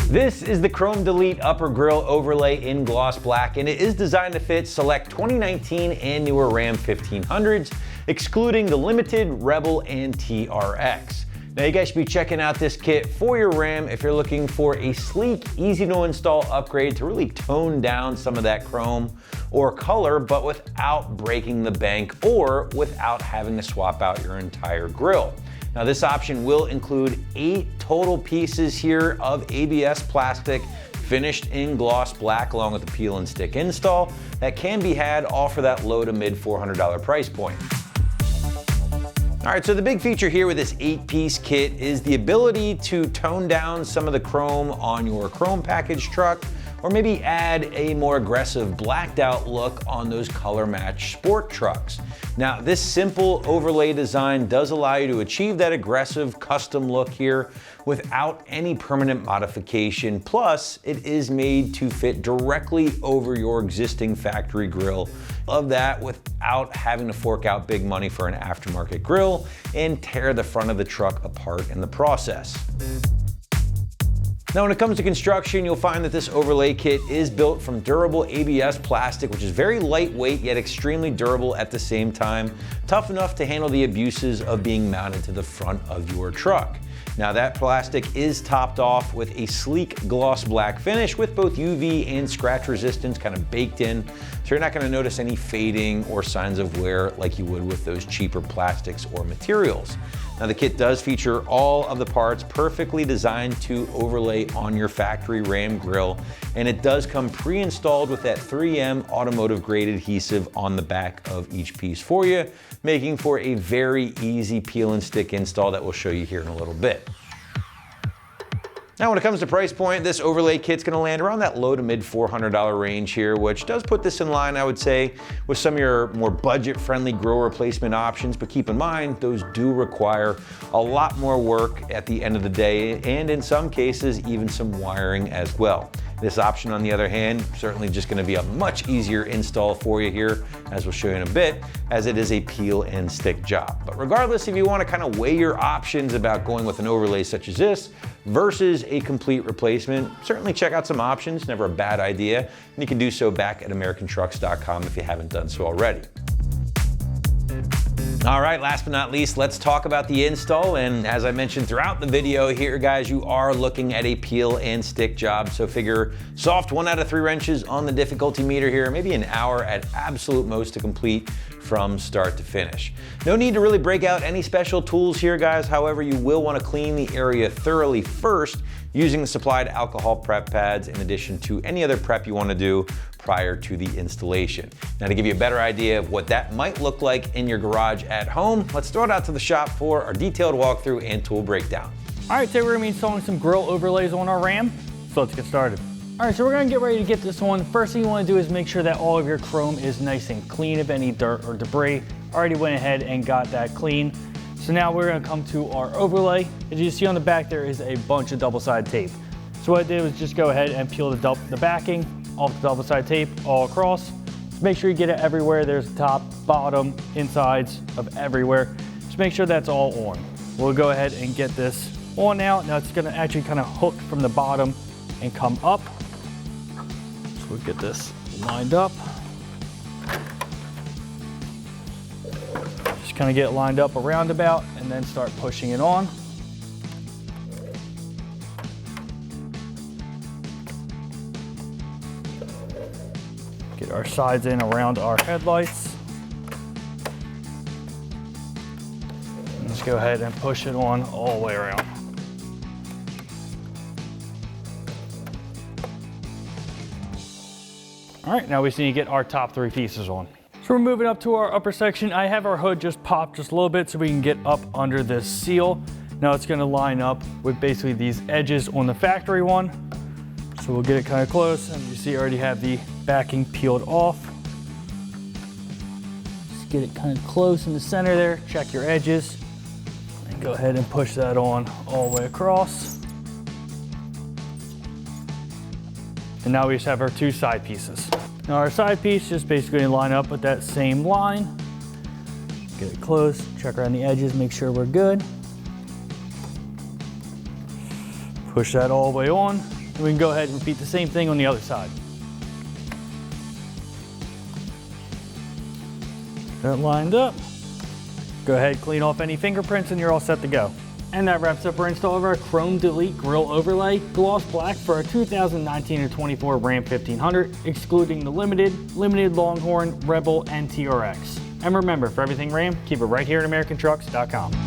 This is the Chrome Delete Upper Grille Overlay in gloss black, and it is designed to fit select 2019 and newer Ram 1500s, excluding the Limited, Rebel, and TRX. Now you guys should be checking out this kit for your Ram if you're looking for a sleek, easy to install upgrade to really tone down some of that chrome or color, but without breaking the bank or without having to swap out your entire grille. Now this option will include 8 total pieces here of ABS plastic finished in gloss black along with the peel and stick install that can be had all for that low to mid $400 price point. All right, so the big feature here with this 8-piece kit is the ability to tone down some of the chrome on your chrome package truck, or maybe add a more aggressive blacked out look on those color matched sport trucks. Now, this simple overlay design does allow you to achieve that aggressive custom look here without any permanent modification. Plus, it is made to fit directly over your existing factory grille of that without having to fork out big money for an aftermarket grille and tear the front of the truck apart in the process. Now when it comes to construction, you'll find that this overlay kit is built from durable ABS plastic, which is very lightweight yet extremely durable at the same time, tough enough to handle the abuses of being mounted to the front of your truck. Now that plastic is topped off with a sleek gloss black finish with both UV and scratch resistance kind of baked in, so you're not going to notice any fading or signs of wear like you would with those cheaper plastics or materials. Now the kit does feature all of the parts perfectly designed to overlay on your factory Ram grille, and it does come pre-installed with that 3M automotive grade adhesive on the back of each piece for you, making for a very easy peel and stick install that we'll show you here in a little bit. Now when it comes to price point, this overlay kit's gonna land around that low to mid $400 range here, which does put this in line, I would say, with some of your more budget-friendly grille replacement options, but keep in mind, those do require a lot more work at the end of the day, and in some cases, even some wiring as well. This option, on the other hand, certainly just gonna be a much easier install for you here, as we'll show you in a bit, as it is a peel and stick job. But regardless, if you wanna kind of weigh your options about going with an overlay such as this versus a complete replacement, certainly check out some options, never a bad idea. And you can do so back at AmericanTrucks.com if you haven't done so already. All right, last but not least, let's talk about the install. And as I mentioned throughout the video here, guys, you are looking at a peel and stick job. So figure soft 1 out of 3 wrenches on the difficulty meter here, maybe an hour at absolute most to complete from start to finish. No need to really break out any special tools here, guys. However, you will want to clean the area thoroughly first using the supplied alcohol prep pads in addition to any other prep you want to do prior to the installation. Now to give you a better idea of what that might look like in your garage at home, let's throw it out to the shop for our detailed walkthrough and tool breakdown. All right, today we're gonna be installing some grille overlays on our Ram, so let's get started. All right, so we're gonna get ready to get this one. First thing you wanna do is make sure that all of your chrome is nice and clean of any dirt or debris. Already went ahead and got that clean. So now we're gonna come to our overlay. As you see on the back, there is a bunch of double-sided tape. So what I did was just go ahead and peel the backing off the double-sided tape all across. Just make sure you get it everywhere. There's top, bottom, insides of everywhere. Just make sure that's all on. We'll go ahead and get this on now. Now it's gonna actually kind of hook from the bottom and come up. So we'll get this lined up. Just kind of get it lined up a roundabout and then start pushing it on. Get our sides in around our headlights. And just go ahead and push it on all the way around. All right, now we just need to get our top 3 pieces on. So we're moving up to our upper section. I have our hood just popped just a little bit so we can get up under this seal. Now it's gonna line up with basically these edges on the factory one. So we'll get it kind of close, and you see I already have the backing peeled off. Just get it kind of close in the center there, check your edges, and go ahead and push that on all the way across. And now we just have our 2 side pieces. Now our side piece just basically line up with that same line. Get it close, check around the edges, make sure we're good. Push that all the way on. And we can go ahead and repeat the same thing on the other side. That lined up. Go ahead, clean off any fingerprints, and you're all set to go. And that wraps up our install of our Chrome Delete Grille Overlay Gloss Black for our 2019 and 24 Ram 1500, excluding the Limited, Longhorn, Rebel, and TRX. And remember, for everything Ram, keep it right here at AmericanTrucks.com.